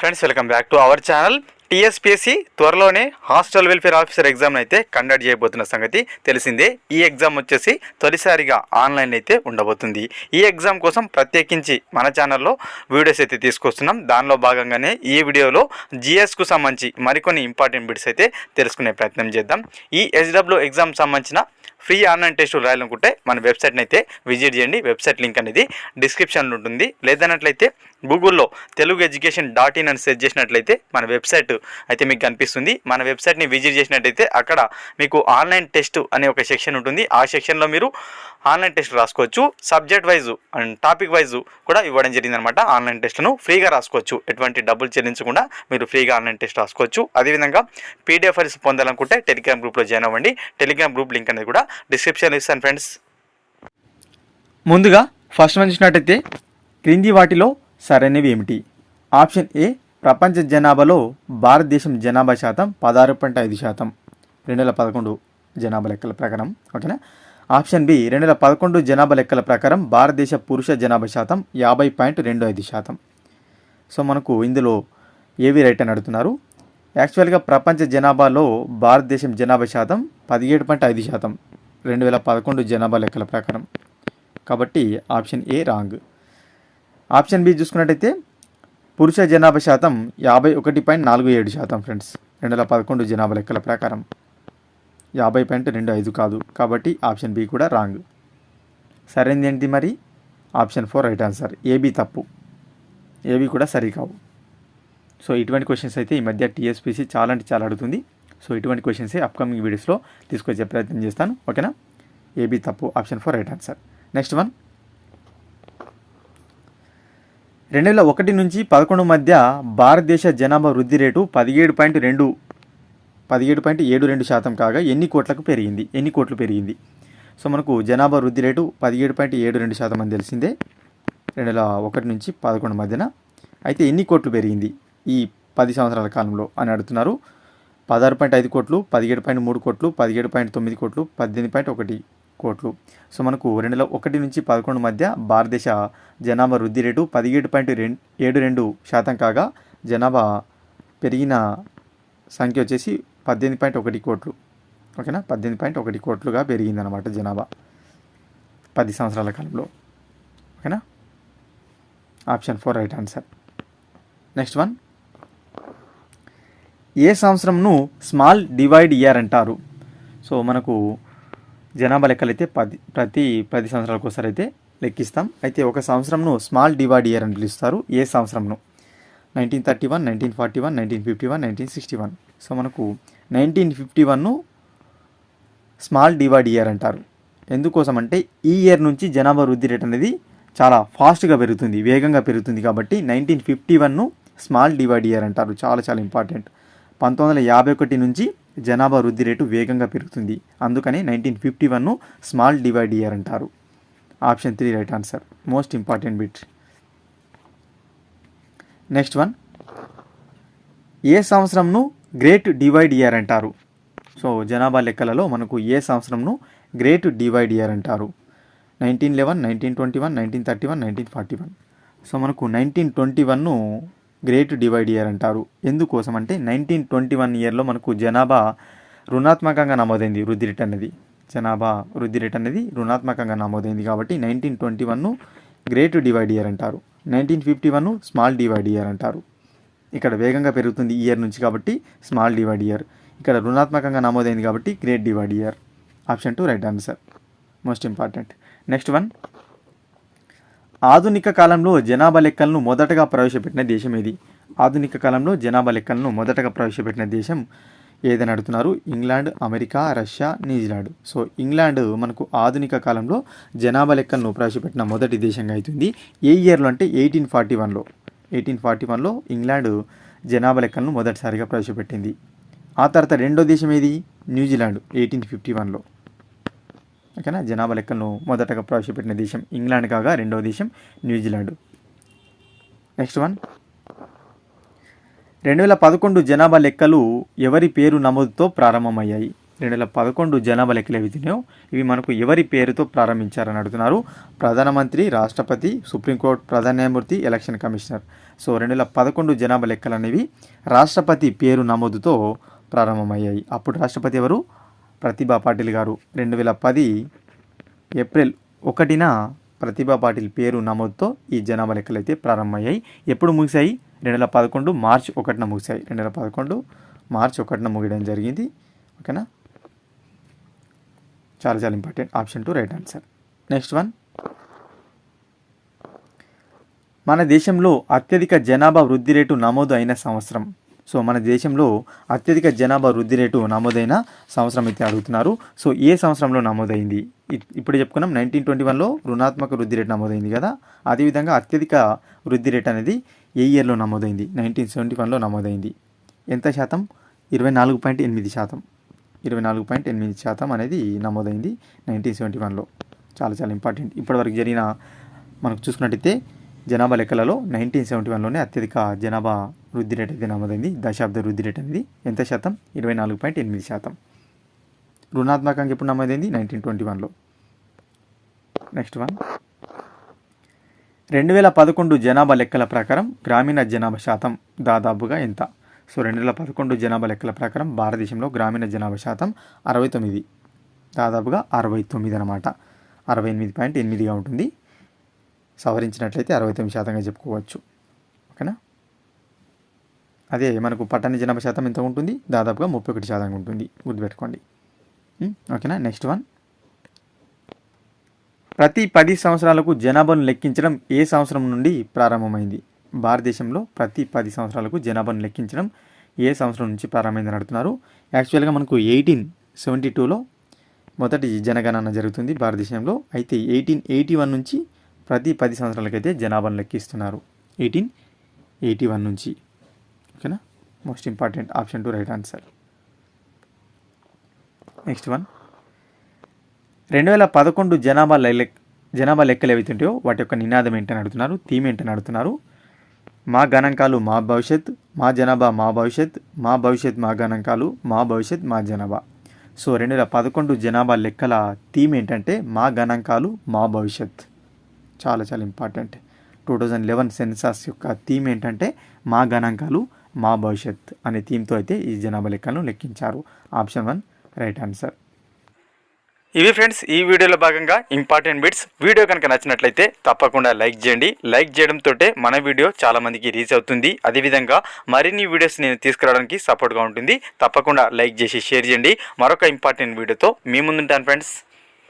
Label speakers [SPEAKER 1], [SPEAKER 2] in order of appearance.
[SPEAKER 1] Friends, welcome back to our channel. TSPSC త్వరలోనే hostel welfare officer exam అయితే conduct చేయబోతున్న సంగతి తెలిసిందే. ఈ ఎగ్జామ్ వచ్చేసి తొలిసారిగా ఆన్లైన్ అయితే ఉండబోతుంది. ఈ ఎగ్జామ్ కోసం ప్రత్యేకించి మన ఛానల్లో వీడియోస్ అయితే తీసుకొస్తున్నాం. దానిలో భాగంగానే ఈ వీడియోలో జిఎస్కు సంబంధించి మరికొన్ని ఇంపార్టెంట్ బిట్స్ అయితే తెలుసుకునే ప్రయత్నం చేద్దాం. ఈ ఎస్డబ్ల్యూ ఎగ్జామ్ సంబంధించిన ఫ్రీ ఆన్లైన్ టెస్టులు రాయాలనుకుంటే మన వెబ్సైట్ని అయితే విజిట్ చేయండి. వెబ్సైట్ లింక్ అనేది డిస్క్రిప్షన్లో ఉంటుంది. లేదన్నట్లయితే గూగుల్లో తెలుగు ఎడ్యుకేషన్ .in అని సెర్చ్ చేసినట్లయితే మన వెబ్సైట్ అయితే మీకు కనిపిస్తుంది. మన వెబ్సైట్ని విజిట్ చేసినట్లయితే అక్కడ మీకు ఆన్లైన్ టెస్ట్ అనే ఒక సెక్షన్ ఉంటుంది. ఆ సెక్షన్లో మీరు ఆన్లైన్ టెస్ట్ రాసుకోవచ్చు. Subject wise and topic wise కూడా ఇవ్వడం జరిగిందనమాట. ఆన్లైన్ టెస్ట్లను ఫ్రీగా రాసుకోవచ్చు. ఎటువంటి డబ్బులు చెల్లించకుండా మీరు ఫ్రీగా ఆన్లైన్ టెస్ట్ రాసుకోవచ్చు. అదేవిధంగా పీడిఎఫ్ ఫైల్స్ పొందాలనుకుంటే టెలిగ్రామ్ గ్రూప్లో జాయిన్ అవ్వండి. టెలిగ్రామ్ గ్రూప్ లింక్ అనేది కూడా డిస్క్రిప్షన్లో ఇస్తాను ఫ్రెండ్స్. ముందుగా ఫస్ట్ వన్ చూసినట్టయితే క్రింది వాటిలో సరైనవి ఏమిటి? ఆప్షన్ ఏ, ప్రపంచ జనాభాలో భారతదేశం జనాభా శాతం 16.5%, 2011 జనాభా లెక్కల ప్రకారం. ఓకేనా. ఆప్షన్ బి, 2011 జనాభా లెక్కల ప్రకారం భారతదేశ పురుష జనాభా శాతం 50.25%. సో మనకు ఇందులో ఏవి రైట్ అని అడుగుతున్నారు. యాక్చువల్గా ప్రపంచ జనాభాలో భారతదేశం జనాభా శాతం 17.5%, 2011 జనాభా లెక్కల ప్రకారం. కాబట్టి option A wrong. Option B చూసుకున్నట్టయితే పురుష జనాభా శాతం 51.47% ఫ్రెండ్స్, 2011 జనాభా లెక్కల ప్రకారం. 50.25 కాదు. కాబట్టి ఆప్షన్ బి కూడా రాంగ్. సరైనది ఏంటి మరి? Option 4 right answer. ఏబి తప్పు. ఏవి కూడా సరికావు. సో ఇటువంటి క్వశ్చన్స్ అయితే ఈ మధ్య టీఎస్పీసీ చాలా అంటే చాలా అడుగుతుంది. సో ఇటువంటి క్వశ్చన్సే అప్కమింగ్ వీడియోస్లో తీసుకొచ్చే ప్రయత్నం చేస్తాను. ఓకేనా. ఏబి తప్పు. Option 4 right answer. Next one, 2001 నుంచి 2011 మధ్య భారతదేశ జనాభా వృద్ధి రేటు 17.72% కాగా ఎన్ని కోట్లకు పెరిగింది? ఎన్ని కోట్లు పెరిగింది? సో మనకు జనాభా వృద్ధి రేటు 17.72% అని తెలిసిందే 2001 నుంచి 2011 మధ్యన. అయితే ఎన్ని కోట్లు పెరిగింది ఈ 10 సంవత్సరాల కాలంలో అని అడుగుతున్నారు. 16.5 కోట్లు, 17.3 కోట్లు, 17.9 కోట్లు, 18.1 కోట్లు. సో మనకు 2001 నుంచి 2011 మధ్య భారతదేశ జనాభా వృద్ధి రేటు 17.72% కాగా జనాభా పెరిగిన సంఖ్య వచ్చేసి 18.1 కోట్లు. ఓకేనా. 18.1 కోట్లుగా పెరిగిందనమాట జనాభా 10 సంవత్సరాల కాలంలో. ఓకేనా. Option 4 right answer. Next one, ఏ సంవత్సరంను స్మాల్ డివైడ్ ఇయర్ అంటారు? సో మనకు జనాభా లెక్కలైతే ప్రతి 10 సంవత్సరాలకు ఒకసారి అయితే లెక్కిస్తాం. అయితే ఒక సంవత్సరంను స్మాల్ డివైడ్ ఇయర్ అని పిలుస్తారు. ఏ సంవత్సరంను? 1931, 1941, 1951, 1961. సో మనకు 1951ను స్మాల్ డివైడ్ ఇయర్ అంటారు. ఎందుకోసం అంటే ఈ ఇయర్ నుంచి జనాభా వృద్ధి రేట్ అనేది చాలా ఫాస్ట్గా పెరుగుతుంది, వేగంగా పెరుగుతుంది. కాబట్టి 1951ను స్మాల్ డివైడ్ ఇయర్ అంటారు. చాలా చాలా ఇంపార్టెంట్. 1951 నుంచి జనాభా వృద్ధి రేటు వేగంగా పెరుగుతుంది. అందుకని 1951ను స్మాల్ డివైడ్ ఇయర్ అంటారు. Option 3 right answer. Most important bit. Next one, ఏ సంవత్సరంను గ్రేట్ డివైడ్ ఇయర్ అంటారు? సో జనాభా లెక్కలలో మనకు ఏ సంవత్సరంను గ్రేట్ డివైడ్ ఇయర్ అంటారు? 1911, 1921, 1931, 1941. సో మనకు 1921ను గ్రేట్ డివైడ్ ఇయర్ అంటారు. ఎందుకోసం అంటే 1921 ఇయర్లో మనకు జనాభా రుణాత్మకంగా నమోదైంది. వృద్ధి రేట్ అనేది జనాభా వృద్ధి రేట్ అనేది రుణాత్మకంగా నమోదైంది. కాబట్టి 1921ను గ్రేట్ డివైడ్ ఇయర్ అంటారు. 1951ను స్మాల్ డివైడ్ ఇయర్ అంటారు. ఇక్కడ వేగంగా పెరుగుతుంది ఈ ఇయర్ నుంచి కాబట్టి స్మాల్ డివైడ్ ఇయర్. ఇక్కడ రుణాత్మకంగా నమోదైంది కాబట్టి great divide year. Option 2 right answer. Most important. Next one, ఆధునిక కాలంలో జనాభా లెక్కలను మొదటగా ప్రవేశపెట్టిన దేశం ఏది? ఆధునిక కాలంలో జనాభా లెక్కలను మొదటగా ప్రవేశపెట్టిన దేశం ఏదని అడుగుతున్నారు. England, America, Russia, New Zealand. So England మనకు ఆధునిక కాలంలో జనాభా లెక్కలను ప్రవేశపెట్టిన మొదటి దేశంగా అవుతుంది. ఏ ఇయర్లో అంటే 1841లో. 1841లో ఇంగ్లాండ్ జనాభా లెక్కలను మొదటిసారిగా ప్రవేశపెట్టింది. ఆ తర్వాత రెండో దేశం ఏది? న్యూజిలాండ్ 1851లో. ఓకేనా. జనాభా లెక్కలను మొదటగా ప్రవేశపెట్టిన దేశం ఇంగ్లాండ్ కాగా రెండవ దేశం న్యూజిలాండ్. నెక్స్ట్ వన్, 2011 జనాభా లెక్కలు ఎవరి పేరు నమోదుతో ప్రారంభమయ్యాయి? 2011 జనాభా లెక్కలు ఏవైతున్నాయో ఇవి మనకు ఎవరి పేరుతో ప్రారంభించారని అడుగుతున్నారు. ప్రధానమంత్రి, రాష్ట్రపతి, సుప్రీంకోర్టు ప్రధాన న్యాయమూర్తి, ఎలక్షన్ కమిషనర్. సో 2011 జనాభా లెక్కలు అనేవి రాష్ట్రపతి పేరు నమోదుతో ప్రారంభమయ్యాయి. అప్పుడు రాష్ట్రపతి ఎవరు? ప్రతిభా పాటిల్ గారు. 2010 ఏప్రిల్ 1న ప్రతిభా పాటిల్ పేరు నమోదుతో ఈ జనాభా లెక్కలు అయితే ప్రారంభమయ్యాయి. ఎప్పుడు ముగిశాయి? 2011 మార్చి 1న ముగిశాయి. 2011 మార్చి 1న ముగియడం జరిగింది. ఓకేనా, చాలా చాలా important. Option 2 right answer. Next one, మన దేశంలో అత్యధిక జనాభా వృద్ధి రేటు నమోదు అయిన సంవత్సరం. సో మన దేశంలో అత్యధిక జనాభా వృద్ధి రేటు నమోదైన సంవత్సరం అయితే అడుగుతున్నారు. సో ఏ సంవత్సరంలో నమోదైంది? ఇప్పుడు చెప్పుకున్నాం 1921లో రుణాత్మక వృద్ధి రేటు నమోదైంది కదా. అదేవిధంగా అత్యధిక వృద్ధి రేట్ అనేది ఏ ఇయర్లో నమోదైంది? 1971లో నమోదైంది. ఎంత శాతం? 24.8%. 24.8% అనేది నమోదైంది 1971లో. చాలా చాలా ఇంపార్టెంట్. ఇప్పటివరకు జరిగిన మనకు చూసుకున్నట్టయితే జనాభా లెక్కలలో 1971లోనే అత్యధిక జనాభా వృద్ధి రేట్ అయితే నమోదైంది. దశాబ్ద వృద్ధి రేట్ అనేది ఎంత శాతం? 24.8%. రుణాత్మకంగా ఎప్పుడు నమోదైంది? 1921లో. నెక్స్ట్ వన్, 2011 జనాభా లెక్కల ప్రకారం గ్రామీణ జనాభా శాతం దాదాపుగా ఎంత? సో 2011 జనాభా లెక్కల ప్రకారం భారతదేశంలో గ్రామీణ జనాభా శాతం 69, దాదాపుగా 69 అన్నమాట. 68.8గా ఉంటుంది. సవరించినట్లయితే 69%గా చెప్పుకోవచ్చు. ఓకేనా. అదే మనకు పట్టణ జనాభా శాతం ఎంత ఉంటుంది? దాదాపుగా 31% ఉంటుంది. గుర్తుపెట్టుకోండి. ఓకేనా. నెక్స్ట్ వన్, ప్రతి 10 సంవత్సరాలకు జనాభాను లెక్కించడం ఏ సంవత్సరం నుండి ప్రారంభమైంది? భారతదేశంలో ప్రతి 10 సంవత్సరాలకు జనాభాను లెక్కించడం ఏ సంవత్సరం నుంచి ప్రారంభమైందని అడుగుతున్నారు. యాక్చువల్గా మనకు 1872లో మొదటి జనగణన జరుగుతుంది భారతదేశంలో. అయితే 1881 నుంచి ప్రతి 10 సంవత్సరాలకైతే జనాభాను లెక్కిస్తున్నారు. 1881 నుంచి. ఓకేనా. Most important. Option 2 right answer. Next one, 2011 జనాభా లెక్కలు ఏవైతుంటాయో వాటి యొక్క నినాదం ఏంటని అడుగుతున్నారు. థీమ్ ఏంటని అడుగుతున్నారు. మా గణాంకాలు మా భవిష్యత్, మా జనాభా మా భవిష్యత్, మా భవిష్యత్ మా గణాంకాలు, మా భవిష్యత్ మా జనాభా. సో 2011 జనాభా లెక్కల థీమ్ ఏంటంటే మా గణాంకాలు మా భవిష్యత్. చాలా చాలా ఇంపార్టెంట్. 2011 సెన్సాస్ యొక్క థీమ్ ఏంటంటే మా గణాంకాలు మా భవిష్యత్ అనే థీమ్తో అయితే ఈ జనాభా లెక్కలను లెక్కించారు. Option 1 right answer. ఇవి ఫ్రెండ్స్ ఈ వీడియోలో భాగంగా ఇంపార్టెంట్ బిట్స్. వీడియో కనుక నచ్చినట్లయితే తప్పకుండా లైక్ చేయండి. లైక్ చేయడంతో మన వీడియో చాలామందికి రీచ్ అవుతుంది. అదేవిధంగా మరిన్ని వీడియోస్ నేను తీసుకురావడానికి సపోర్ట్గా ఉంటుంది. తప్పకుండా లైక్ చేసి షేర్ చేయండి. మరొక ఇంపార్టెంట్ వీడియోతో మీ ముందుంటాను ఫ్రెండ్స్.